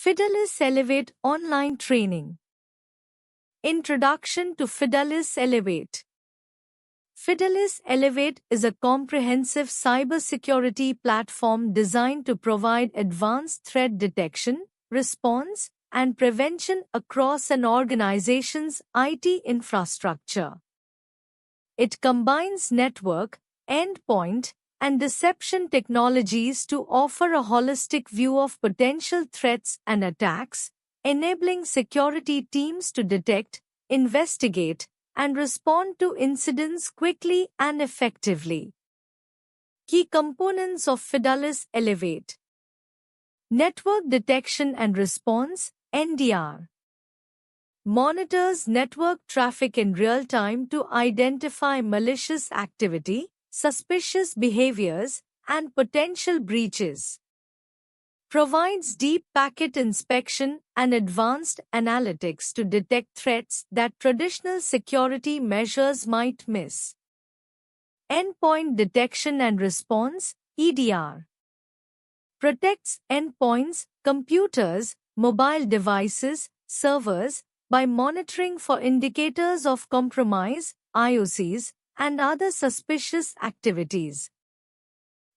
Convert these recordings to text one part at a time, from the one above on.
Fidelis Elevate Online Training. Introduction to Fidelis Elevate. Fidelis Elevate is a comprehensive cybersecurity platform designed to provide advanced threat detection, response, and prevention across an organization's IT infrastructure. It combines network, endpoint, and deception technologies to offer a holistic view of potential threats and attacks, enabling security teams to detect, investigate, and respond to incidents quickly and effectively. Key components of Fidelis Elevate: Network Detection and Response (NDR) monitors network traffic in real time to identify malicious activity, suspicious behaviors, and potential breaches. Provides deep packet inspection and advanced analytics to detect threats that traditional security measures might miss. Endpoint Detection and Response (EDR) protects endpoints, computers, mobile devices, servers, by monitoring for indicators of compromise, IOCs, and other suspicious activities.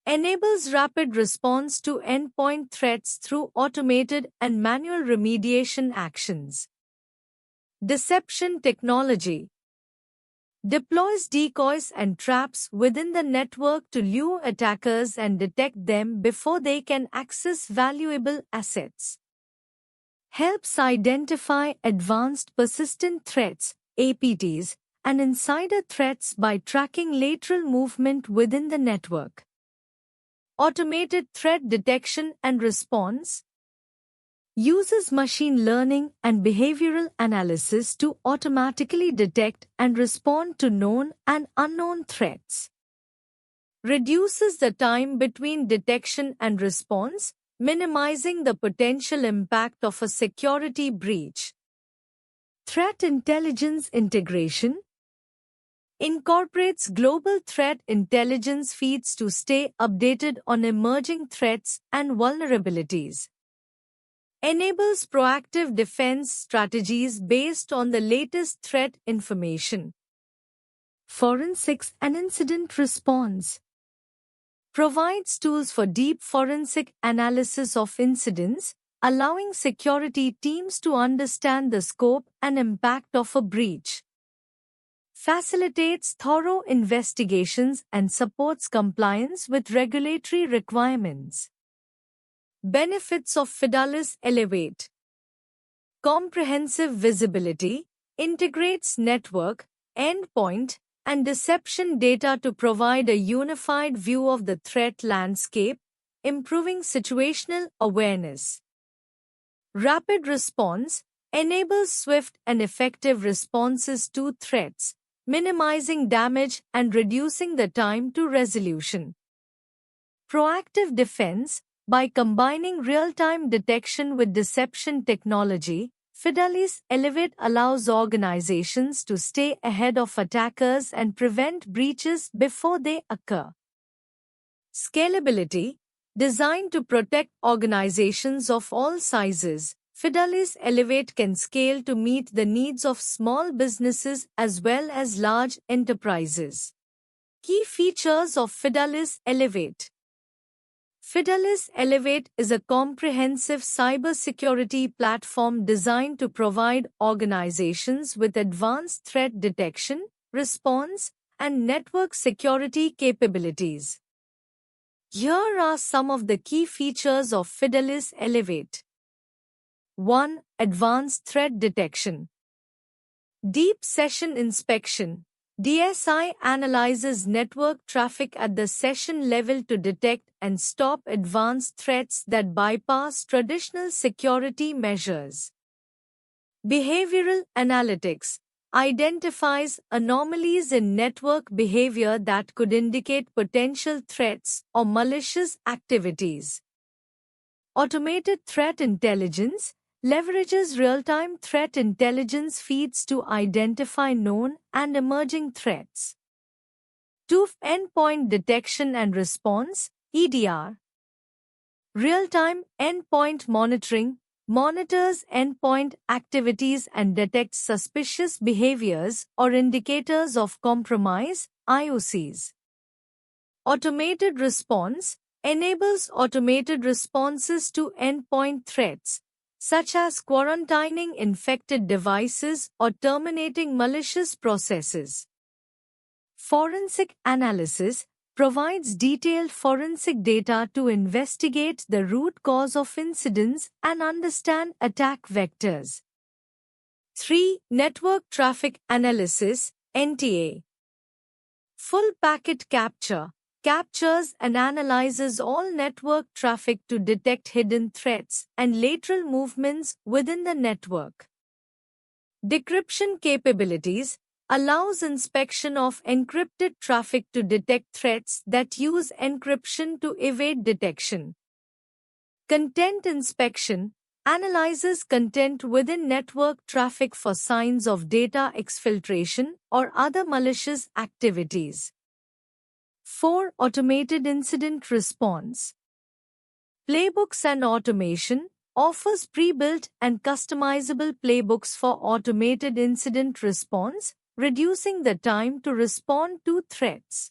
Enables rapid response to endpoint threats through automated and manual remediation actions. Deception technology deploys decoys and traps within the network to lure attackers and detect them before they can access valuable assets. Helps identify advanced persistent threats, APTs, and insider threats by tracking lateral movement within the network. Automated threat detection and response uses machine learning and behavioral analysis to automatically detect and respond to known and unknown threats. Reduces the time between detection and response, minimizing the potential impact of a security breach. Threat intelligence integration incorporates global threat intelligence feeds to stay updated on emerging threats and vulnerabilities. Enables proactive defense strategies based on the latest threat information. Forensics and incident response provides tools for deep forensic analysis of incidents, allowing security teams to understand the scope and impact of a breach. Facilitates thorough investigations and supports compliance with regulatory requirements. Benefits of Fidelis Elevate: comprehensive visibility, integrates network, endpoint, and deception data to provide a unified view of the threat landscape, improving situational awareness. Rapid response enables swift and effective responses to threats, minimizing damage and reducing the time to resolution. Proactive defense: by combining real-time detection with deception technology, Fidelis Elevate allows organizations to stay ahead of attackers and prevent breaches before they occur. Scalability: designed to protect organizations of all sizes, Fidelis Elevate can scale to meet the needs of small businesses as well as large enterprises. Key features of Fidelis Elevate: Fidelis Elevate is a comprehensive cybersecurity platform designed to provide organizations with advanced threat detection, response, and network security capabilities. Here are some of the key features of Fidelis Elevate. 1. Advanced threat detection. Deep session inspection. DSI analyzes network traffic at the session level to detect and stop advanced threats that bypass traditional security measures. Behavioral analytics identifies anomalies in network behavior that could indicate potential threats or malicious activities. Automated threat intelligence leverages real-time threat intelligence feeds to identify known and emerging threats. 2. Endpoint detection and response, EDR. Real-time endpoint monitoring monitors endpoint activities and detects suspicious behaviors or indicators of compromise, IOCs. Automated response enables automated responses to endpoint threats, such as quarantining infected devices or terminating malicious processes. Forensic analysis provides detailed forensic data to investigate the root cause of incidents and understand attack vectors. 3. Network Traffic Analysis (NTA). Full packet capture captures and analyzes all network traffic to detect hidden threats and lateral movements within the network. Decryption capabilities allows inspection of encrypted traffic to detect threats that use encryption to evade detection. Content inspection analyzes content within network traffic for signs of data exfiltration or other malicious activities. 4. Automated incident response. Playbooks and automation offers pre-built and customizable playbooks for automated incident response, reducing the time to respond to threats.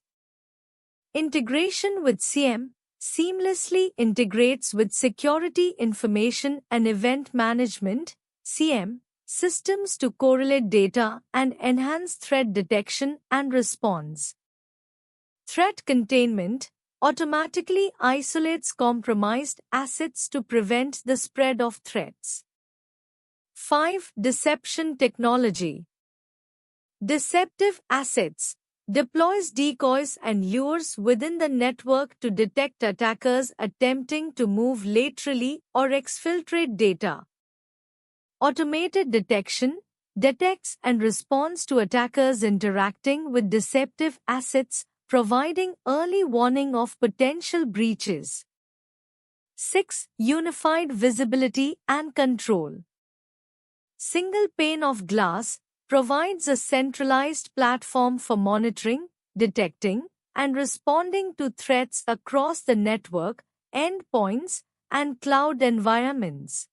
Integration with SIEM seamlessly integrates with Security Information and Event Management (SIEM) systems to correlate data and enhance threat detection and response. Threat containment automatically isolates compromised assets to prevent the spread of threats. 5. Deception technology. Deceptive assets deploys decoys and lures within the network to detect attackers attempting to move laterally or exfiltrate data. Automated detection detects and responds to attackers interacting with deceptive assets, providing early warning of potential breaches. 6. Unified visibility and control. Single pane of glass provides a centralized platform for monitoring, detecting, and responding to threats across the network, endpoints, and cloud environments.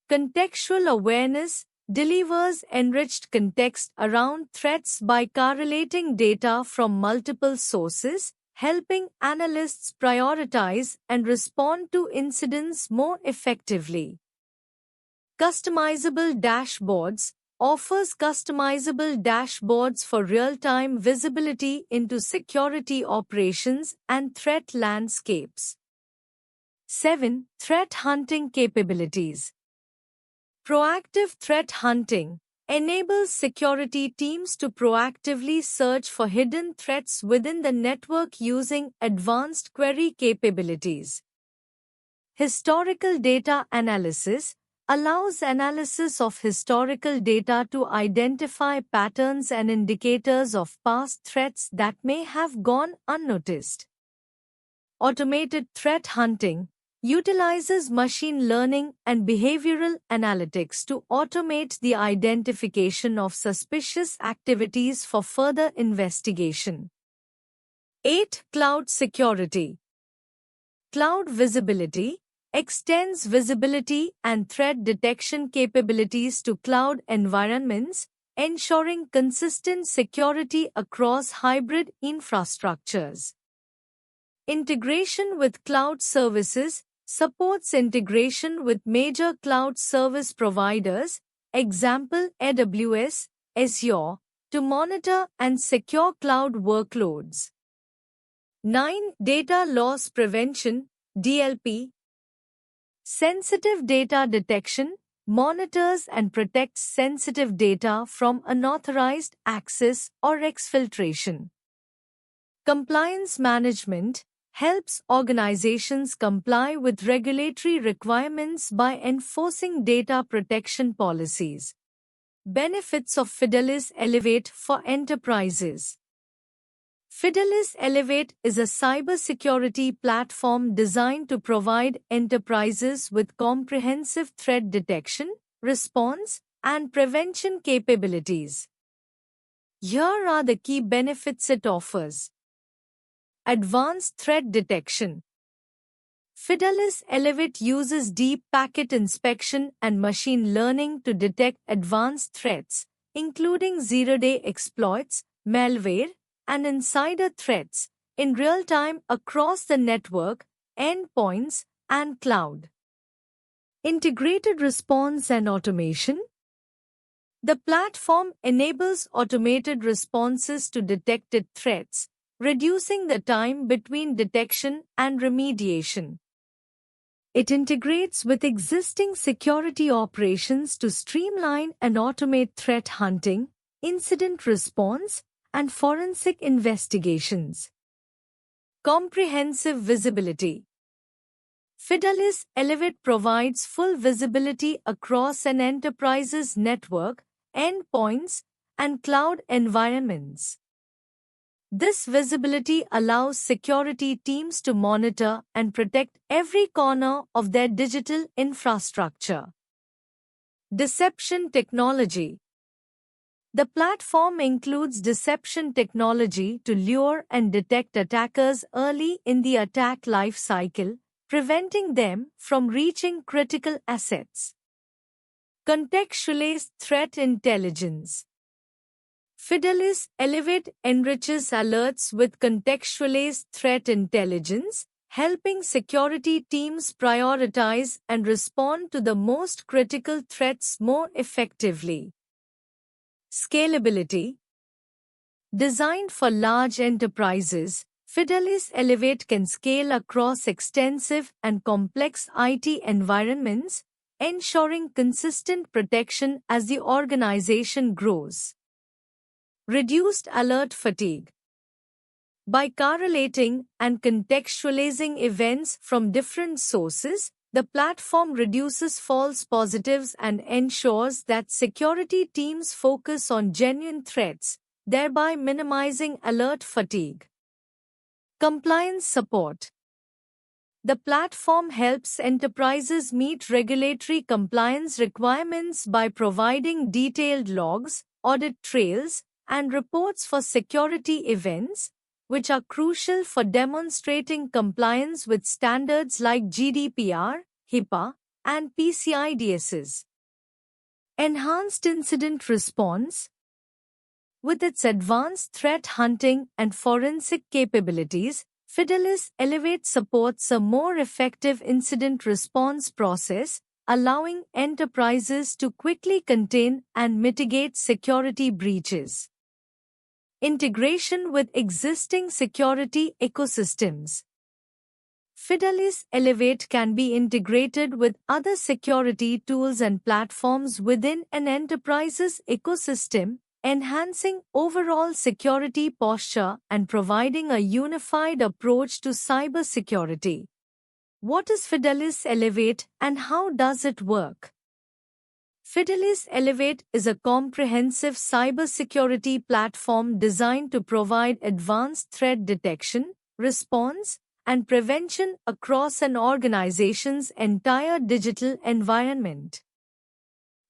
Contextual awareness delivers enriched context around threats by correlating data from multiple sources, helping analysts prioritize and respond to incidents more effectively. Customizable dashboards offers customizable dashboards for real-time visibility into security operations and threat landscapes. 7. Threat hunting capabilities. Proactive threat hunting enables security teams to proactively search for hidden threats within the network using advanced query capabilities. Historical data analysis allows analysis of historical data to identify patterns and indicators of past threats that may have gone unnoticed. Automated threat hunting utilizes machine learning and behavioral analytics to automate the identification of suspicious activities for further investigation. 8. Cloud security. Cloud visibility extends visibility and threat detection capabilities to cloud environments, ensuring consistent security across hybrid infrastructures. Integration with cloud services supports integration with major cloud service providers, example AWS, Azure, to monitor and secure cloud workloads. 9. Data loss prevention, DLP. Sensitive data detection monitors and protects sensitive data from unauthorized access or exfiltration. Compliance management helps organizations comply with regulatory requirements by enforcing data protection policies. Benefits of Fidelis Elevate for enterprises. Fidelis Elevate is a cybersecurity platform designed to provide enterprises with comprehensive threat detection, response, and prevention capabilities. Here are the key benefits it offers. Advanced threat detection. Fidelis Elevate uses deep packet inspection and machine learning to detect advanced threats, including zero-day exploits, malware, and insider threats, in real time across the network, endpoints, and cloud. Integrated response and automation. The platform enables automated responses to detected threats, reducing the time between detection and remediation. It integrates with existing security operations to streamline and automate threat hunting, incident response, and forensic investigations. Comprehensive visibility. Fidelis Elevate provides full visibility across an enterprise's network, endpoints, and cloud environments. This visibility allows security teams to monitor and protect every corner of their digital infrastructure. Deception technology. The platform includes deception technology to lure and detect attackers early in the attack life cycle, preventing them from reaching critical assets. Contextualized threat intelligence. Fidelis Elevate enriches alerts with contextualized threat intelligence, helping security teams prioritize and respond to the most critical threats more effectively. Scalability. Designed for large enterprises, Fidelis Elevate can scale across extensive and complex IT environments, ensuring consistent protection as the organization grows. Reduced alert fatigue. By correlating and contextualizing events from different sources, the platform reduces false positives and ensures that security teams focus on genuine threats, thereby minimizing alert fatigue. Compliance support. The platform helps enterprises meet regulatory compliance requirements by providing detailed logs, audit trails, and reports for security events, which are crucial for demonstrating compliance with standards like GDPR, HIPAA, and PCI DSS. Enhanced incident response. With its advanced threat hunting and forensic capabilities, Fidelis Elevate supports a more effective incident response process, allowing enterprises to quickly contain and mitigate security breaches. Integration with existing security ecosystems. Fidelis Elevate can be integrated with other security tools and platforms within an enterprise's ecosystem, enhancing overall security posture and providing a unified approach to cybersecurity. What is Fidelis Elevate and how does it work? Fidelis Elevate is a comprehensive cybersecurity platform designed to provide advanced threat detection, response, and prevention across an organization's entire digital environment.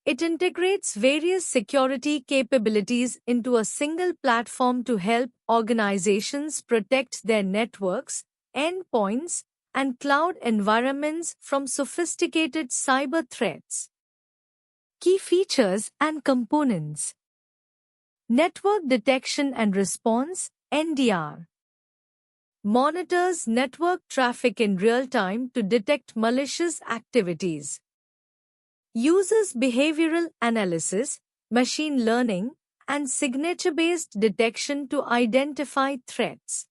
It integrates various security capabilities into a single platform to help organizations protect their networks, endpoints, and cloud environments from sophisticated cyber threats. Key features and components. Network Detection and Response, NDR. Monitors network traffic in real time to detect malicious activities. Uses behavioral analysis, machine learning, and signature-based detection to identify threats.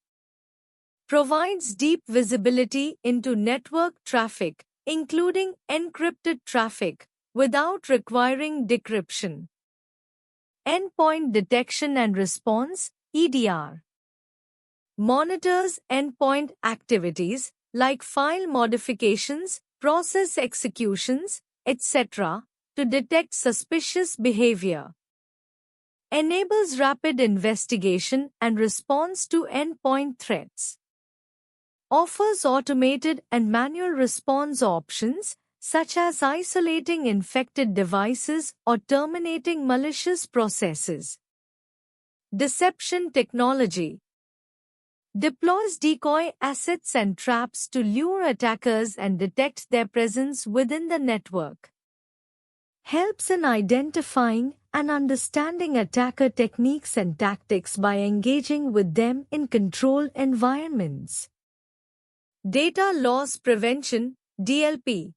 Provides deep visibility into network traffic, including encrypted traffic, without requiring decryption. Endpoint Detection and Response, EDR. Monitors endpoint activities like file modifications, process executions, etc., to detect suspicious behavior. Enables rapid investigation and response to endpoint threats. Offers automated and manual response options, such as isolating infected devices or terminating malicious processes. Deception technology. Deploys decoy assets and traps to lure attackers and detect their presence within the network. Helps in identifying and understanding attacker techniques and tactics by engaging with them in controlled environments. Data Loss Prevention (DLP)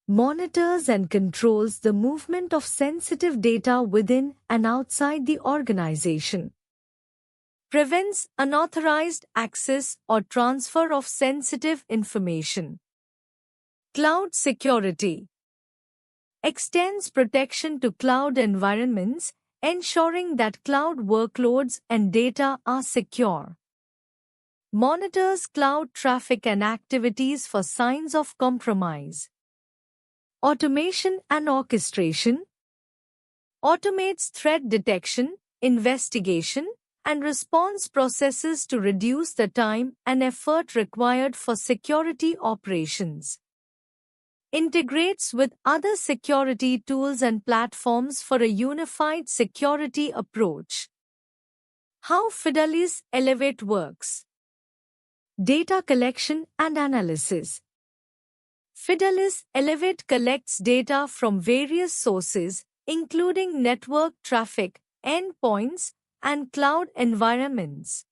monitors and controls the movement of sensitive data within and outside the organization. Prevents unauthorized access or transfer of sensitive information. Cloud Security extends protection to cloud environments, ensuring that cloud workloads and data are secure. Monitors cloud traffic and activities for signs of compromise. Automation and orchestration automates threat detection, investigation, and response processes to reduce the time and effort required for security operations. Integrates with other security tools and platforms for a unified security approach. How Fidelis Elevate works. Data collection and analysis. Fidelis Elevate collects data from various sources, including network traffic, endpoints, and cloud environments.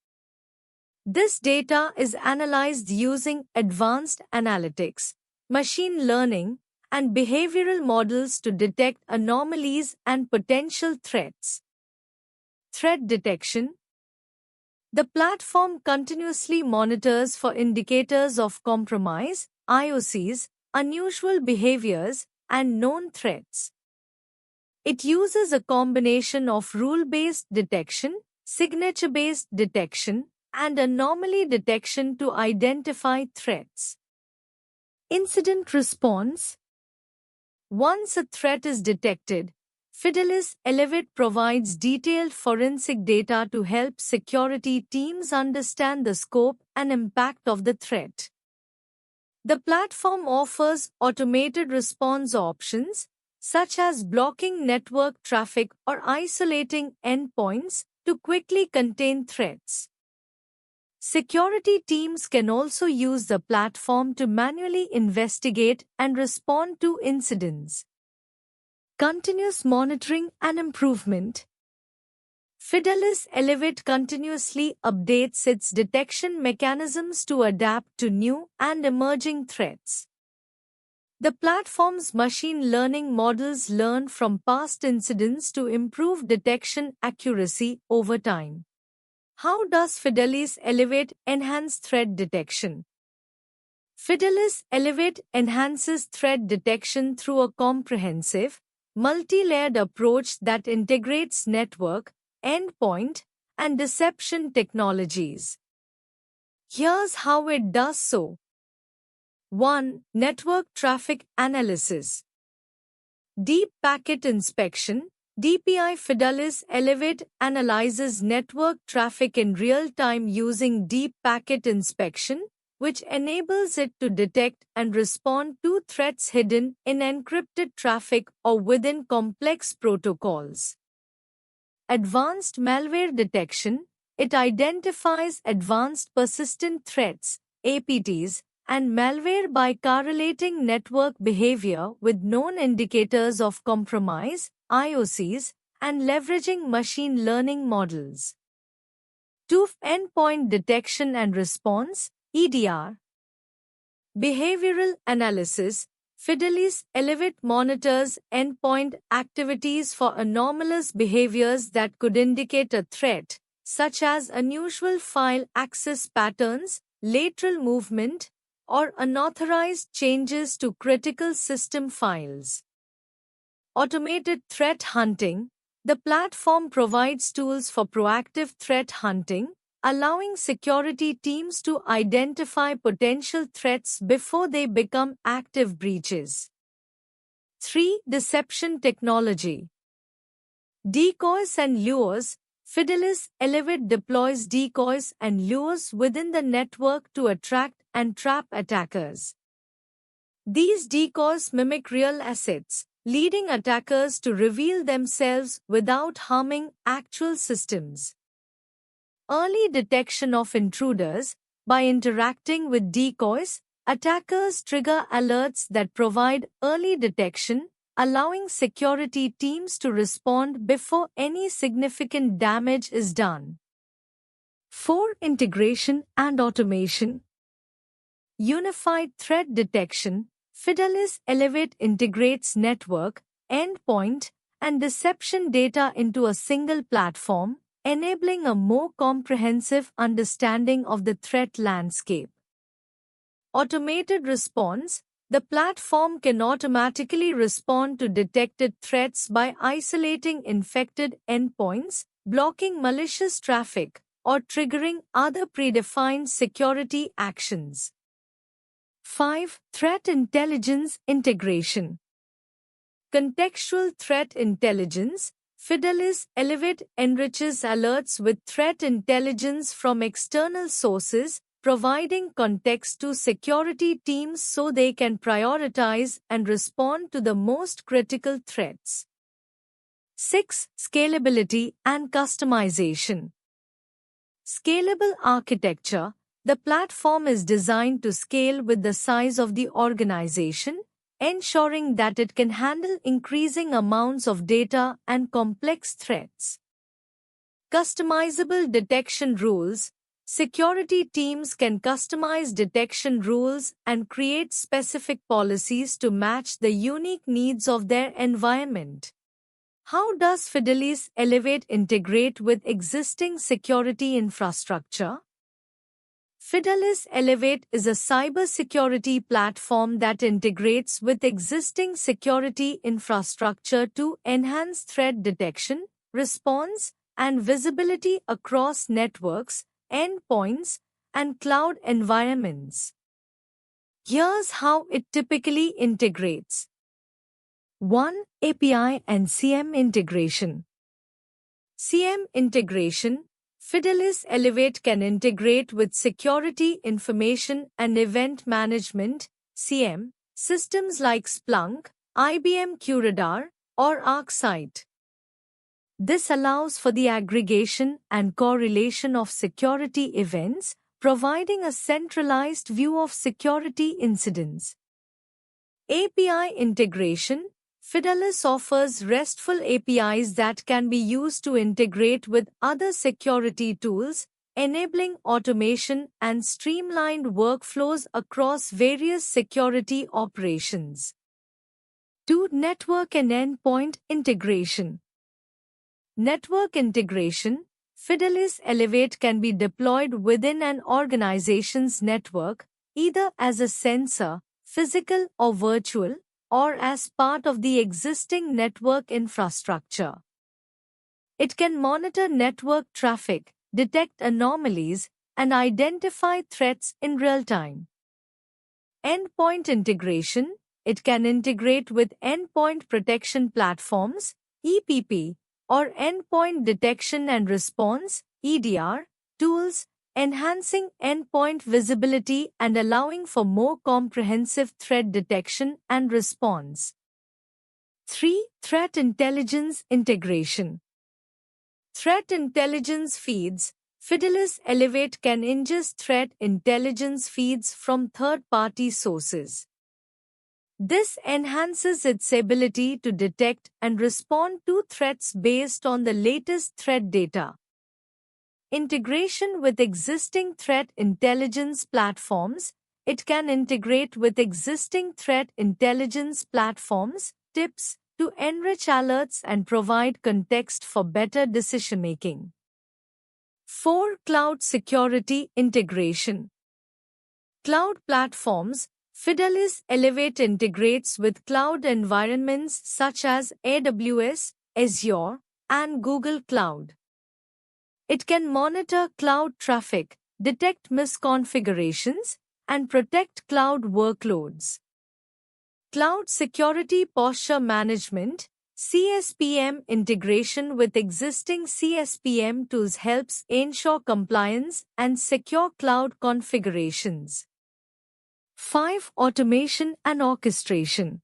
This data is analyzed using advanced analytics, machine learning, and behavioral models to detect anomalies and potential threats. Threat detection. The platform continuously monitors for indicators of compromise, IOCs, unusual behaviors, and known threats. It uses a combination of rule-based detection, signature-based detection, and anomaly detection to identify threats. Incident response. Once a threat is detected, Fidelis Elevate provides detailed forensic data to help security teams understand the scope and impact of the threat. The platform offers automated response options, such as blocking network traffic or isolating endpoints to quickly contain threats. Security teams can also use the platform to manually investigate and respond to incidents. Continuous monitoring and improvement. Fidelis Elevate continuously updates its detection mechanisms to adapt to new and emerging threats. The platform's machine learning models learn from past incidents to improve detection accuracy over time. How does Fidelis Elevate enhance threat detection? Fidelis Elevate enhances threat detection through a comprehensive, multi-layered approach that integrates network, endpoint, and deception technologies. Here's how it does so. 1. Network traffic analysis. Deep packet inspection. DPI Fidelis Elevate analyzes network traffic in real time using deep packet inspection, which enables it to detect and respond to threats hidden in encrypted traffic or within complex protocols. Advanced malware detection. It identifies advanced persistent threats, APTs, and malware by correlating network behavior with known indicators of compromise, IOCs, and leveraging machine learning models. 2. Endpoint detection and response, EDR. Behavioral analysis. Fidelis Elevate monitors endpoint activities for anomalous behaviors that could indicate a threat, such as unusual file access patterns, lateral movement, or unauthorized changes to critical system files. Automated threat hunting. The platform provides tools for proactive threat hunting, allowing security teams to identify potential threats before they become active breaches. 3. Deception technology. Decoys and lures. Fidelis Elevate deploys decoys and lures within the network to attract and trap attackers. These decoys mimic real assets, leading attackers to reveal themselves without harming actual systems. Early detection of intruders. By interacting with decoys, attackers trigger alerts that provide early detection, allowing security teams to respond before any significant damage is done. 4. Integration and automation. Unified threat detection. Fidelis Elevate integrates network, endpoint, and deception data into a single platform, enabling a more comprehensive understanding of the threat landscape. Automated response. The platform can automatically respond to detected threats by isolating infected endpoints, blocking malicious traffic, or triggering other predefined security actions. 5. Threat intelligence integration. Contextual threat intelligence. Fidelis Elevate enriches alerts with threat intelligence from external sources, providing context to security teams so they can prioritize and respond to the most critical threats. 6. Scalability and customization. Scalable architecture. The platform is designed to scale with the size of the organization, ensuring that it can handle increasing amounts of data and complex threats. Customizable detection rules. Security teams can customize detection rules and create specific policies to match the unique needs of their environment. How does Fidelis Elevate integrate with existing security infrastructure? Fidelis Elevate is a cybersecurity platform that integrates with existing security infrastructure to enhance threat detection, response, and visibility across networks, endpoints, and cloud environments. Here's how it typically integrates. 1. API and CM integration. CM integration. Fidelis Elevate can integrate with security information and event management (CM) systems like Splunk, IBM QRadar, or ArcSight. This allows for the aggregation and correlation of security events, providing a centralized view of security incidents. API integration. Fidelis offers RESTful APIs that can be used to integrate with other security tools, enabling automation and streamlined workflows across various security operations. 2. Network and endpoint integration. Network integration. Fidelis Elevate can be deployed within an organization's network, either as a sensor, physical or virtual, or as part of the existing network infrastructure. It can monitor network traffic, detect anomalies, and identify threats in real time. Endpoint integration. It can integrate with endpoint protection platforms, EPP, or endpoint detection and response, EDR, tools, enhancing endpoint visibility and allowing for more comprehensive threat detection and response. 3. Threat intelligence integration. Threat intelligence feeds. Fidelis Elevate can ingest threat intelligence feeds from third-party sources. This enhances its ability to detect and respond to threats based on the latest threat data. Integration with existing threat intelligence platforms. It can integrate with existing threat intelligence platforms, tips, to enrich alerts and provide context for better decision-making. 4. Cloud security integration. Cloud platforms. Fidelis Elevate integrates with cloud environments such as AWS, Azure, and Google Cloud. It can monitor cloud traffic, detect misconfigurations, and protect cloud workloads. Cloud Security Posture Management (CSPM) integration with existing CSPM tools helps ensure compliance and secure cloud configurations. 5. Automation and orchestration.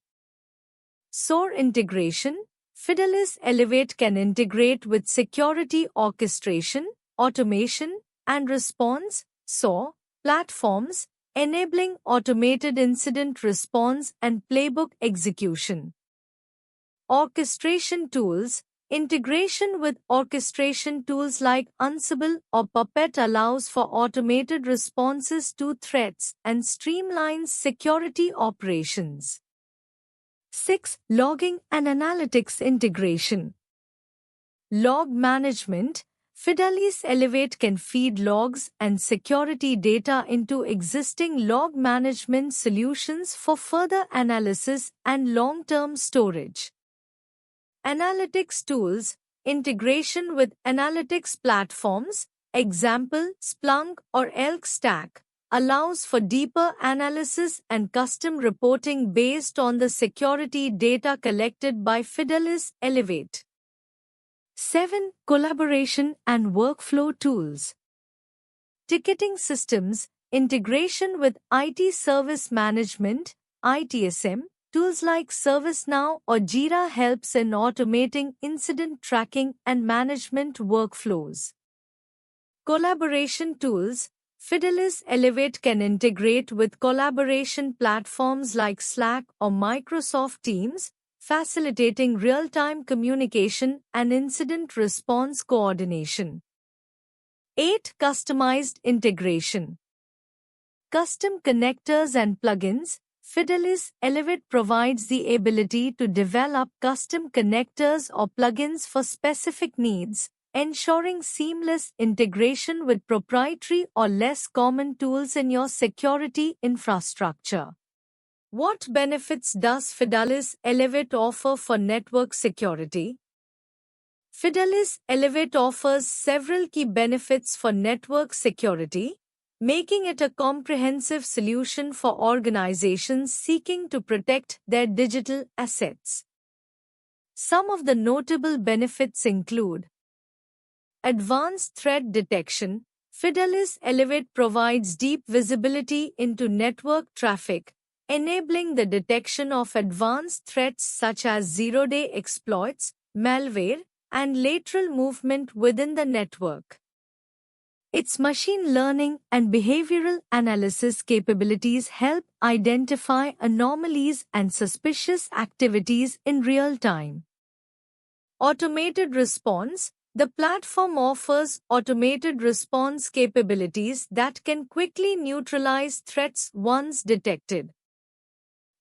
SOAR integration. Fidelis Elevate can integrate with security orchestration, automation, and response (SOAR) platforms, enabling automated incident response and playbook execution. Orchestration tools. Integration with orchestration tools like Ansible or Puppet allows for automated responses to threats and streamlines security operations. 6. Logging and analytics integration. Log management. Fidelis Elevate can feed logs and security data into existing log management solutions for further analysis and long-term storage. Analytics tools. Integration with analytics platforms, example Splunk or Elk Stack, allows for deeper analysis and custom reporting based on the security data collected by Fidelis Elevate. 7. Collaboration and workflow tools. Ticketing systems. Integration with IT service management, ITSM, tools like ServiceNow or Jira helps in automating incident tracking and management workflows. Collaboration tools. Fidelis Elevate can integrate with collaboration platforms like Slack or Microsoft Teams, facilitating real-time communication and incident response coordination. 8. Customized integration. Custom connectors and plugins. Fidelis Elevate provides the ability to develop custom connectors or plugins for specific needs, ensuring seamless integration with proprietary or less common tools in your security infrastructure. What benefits does Fidelis Elevate offer for network security? Fidelis Elevate offers several key benefits for network security, making it a comprehensive solution for organizations seeking to protect their digital assets. Some of the notable benefits include advanced threat detection. Fidelis Elevate provides deep visibility into network traffic, enabling the detection of advanced threats such as zero-day exploits, malware, and lateral movement within the network. Its machine learning and behavioral analysis capabilities help identify anomalies and suspicious activities in real time. Automated response. The platform offers automated response capabilities that can quickly neutralize threats once detected.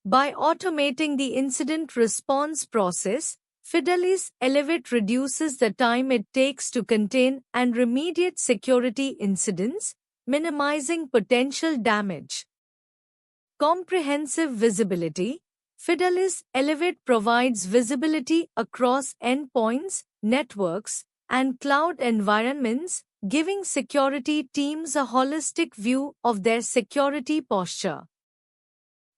By automating the incident response process, Fidelis Elevate reduces the time it takes to contain and remediate security incidents, minimizing potential damage. Comprehensive visibility. Fidelis Elevate provides visibility across endpoints, networks, and cloud environments, giving security teams a holistic view of their security posture.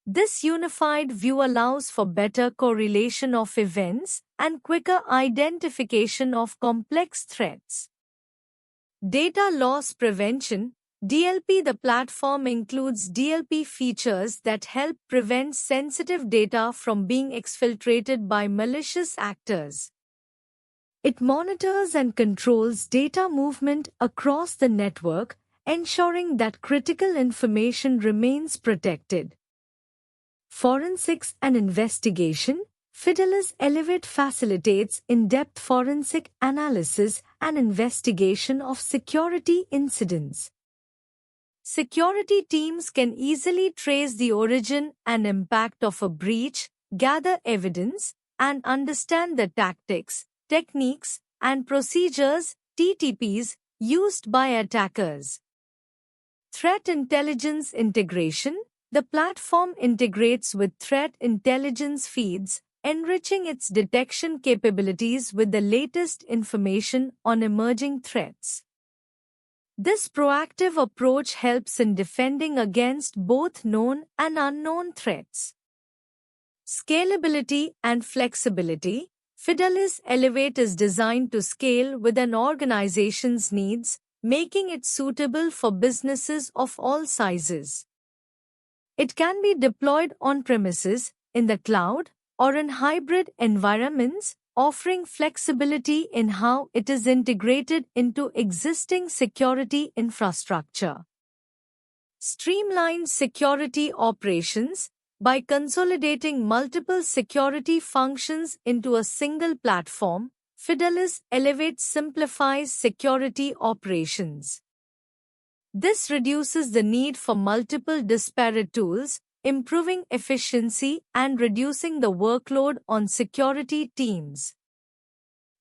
This unified view allows for better correlation of events and quicker identification of complex threats. Data loss prevention. DLP. The platform includes DLP features that help prevent sensitive data from being exfiltrated by malicious actors. It monitors and controls data movement across the network, ensuring that critical information remains protected. Forensics and investigation. Fidelis Elevate facilitates in-depth forensic analysis and investigation of security incidents. Security teams can easily trace the origin and impact of a breach, gather evidence, and understand the tactics, techniques, and procedures (TTPs) used by attackers. Threat intelligence integration. The platform integrates with threat intelligence feeds, enriching its detection capabilities with the latest information on emerging threats. This proactive approach helps in defending against both known and unknown threats. Scalability and flexibility. Fidelis Elevate is designed to scale with an organization's needs, making it suitable for businesses of all sizes. It can be deployed on-premises, in the cloud, or in hybrid environments, offering flexibility in how it is integrated into existing security infrastructure. Streamlined security operations. By consolidating multiple security functions into a single platform, Fidelis Elevate simplifies security operations. This reduces the need for multiple disparate tools, improving efficiency and reducing the workload on security teams.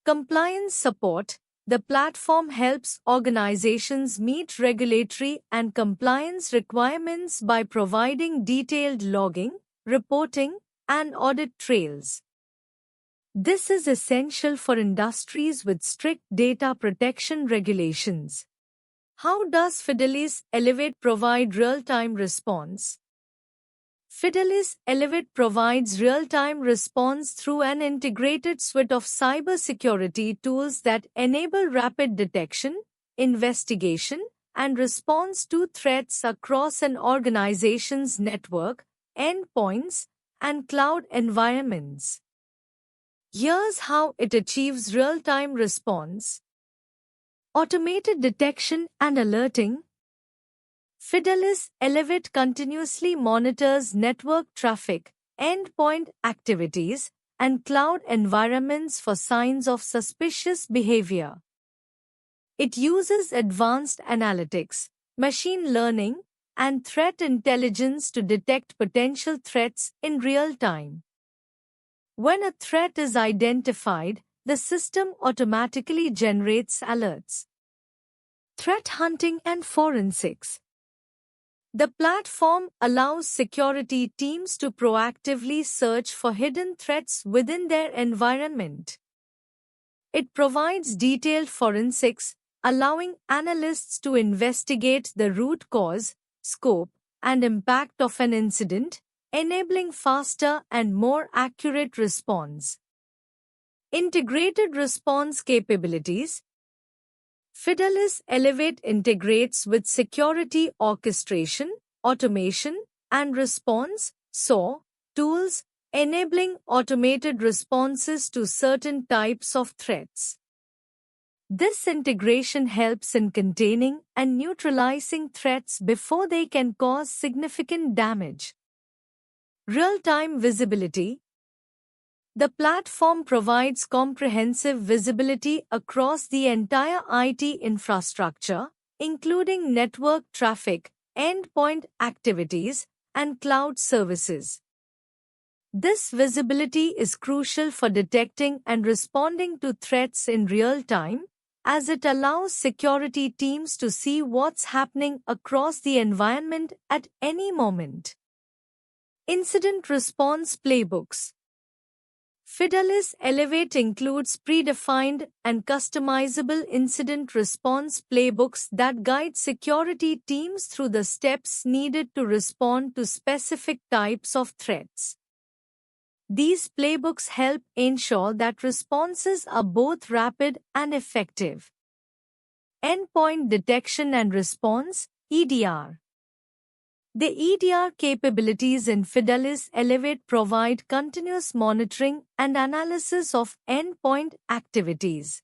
Compliance support. The platform helps organizations meet regulatory and compliance requirements by providing detailed logging, reporting, and audit trails. This is essential for industries with strict data protection regulations. How does Fidelis Elevate provide real-time response? Fidelis Elevate provides real-time response through an integrated suite of cybersecurity tools that enable rapid detection, investigation, and response to threats across an organization's network, endpoints, and cloud environments. Here's how it achieves real-time response. Automated detection and alerting. Fidelis Elevate continuously monitors network traffic, endpoint activities, and cloud environments for signs of suspicious behavior. It uses advanced analytics, machine learning, and threat intelligence to detect potential threats in real time. When a threat is identified, the system automatically generates alerts. Threat hunting and forensics. The platform allows security teams to proactively search for hidden threats within their environment. It provides detailed forensics, allowing analysts to investigate the root cause, scope, and impact of an incident, enabling faster and more accurate response. Integrated response capabilities. Fidelis Elevate integrates with security orchestration, automation, and response (SOAR) tools, enabling automated responses to certain types of threats. This integration helps in containing and neutralizing threats before they can cause significant damage. Real-time visibility. The platform provides comprehensive visibility across the entire IT infrastructure, including network traffic, endpoint activities, and cloud services. This visibility is crucial for detecting and responding to threats in real time, as it allows security teams to see what's happening across the environment at any moment. Incident response playbooks. Fidelis Elevate includes predefined and customizable incident response playbooks that guide security teams through the steps needed to respond to specific types of threats. These playbooks help ensure that responses are both rapid and effective. Endpoint detection and response (EDR). The EDR capabilities in Fidelis Elevate provide continuous monitoring and analysis of endpoint activities.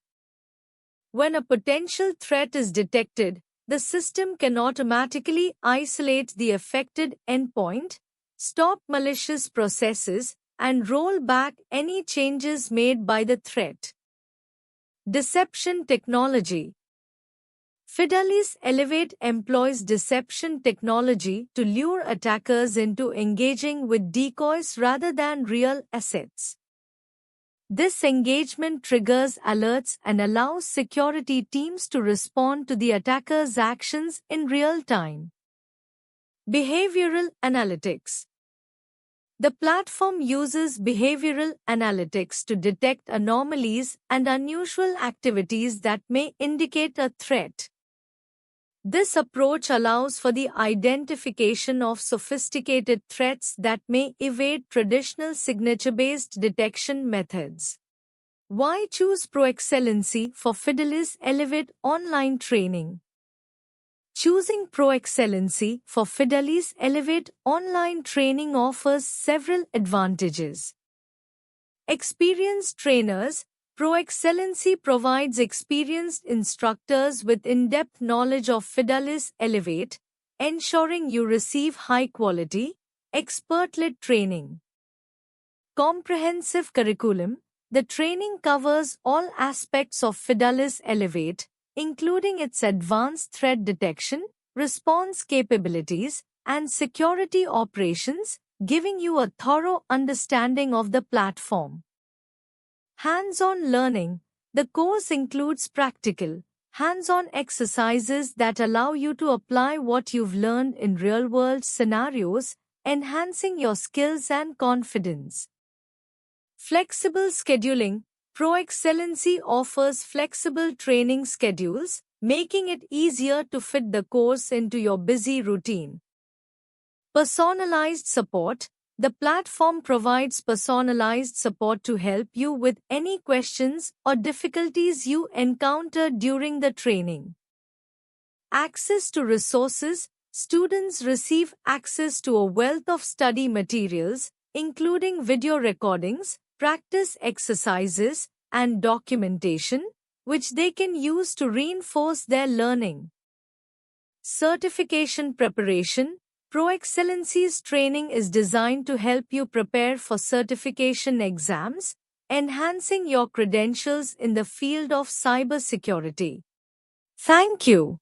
When a potential threat is detected, the system can automatically isolate the affected endpoint, stop malicious processes, and roll back any changes made by the threat. Deception technology. Fidelis Elevate employs deception technology to lure attackers into engaging with decoys rather than real assets. This engagement triggers alerts and allows security teams to respond to the attacker's actions in real time. Behavioral analytics. The platform uses behavioral analytics to detect anomalies and unusual activities that may indicate a threat. This approach allows for the identification of sophisticated threats that may evade traditional signature-based detection methods. Why choose ProExcellency for Fidelis Elevate online training? Choosing ProExcellency for Fidelis Elevate online training offers several advantages. Experienced trainers, ProExcellency provides experienced instructors with in-depth knowledge of Fidelis Elevate, ensuring you receive high-quality, expert-led training. Comprehensive curriculum. The training covers all aspects of Fidelis Elevate, including its advanced threat detection, response capabilities, and security operations, giving you a thorough understanding of the platform. Hands-on learning. The course includes practical, hands-on exercises that allow you to apply what you've learned in real-world scenarios, enhancing your skills and confidence. Flexible scheduling. ProExcellency offers flexible training schedules, making it easier to fit the course into your busy routine. Personalized support. The platform provides personalized support to help you with any questions or difficulties you encounter during the training. Access to resources. Students receive access to a wealth of study materials, including video recordings, practice exercises, and documentation, which they can use to reinforce their learning. Certification preparation. ProExcellency's training is designed to help you prepare for certification exams, enhancing your credentials in the field of cybersecurity. Thank you.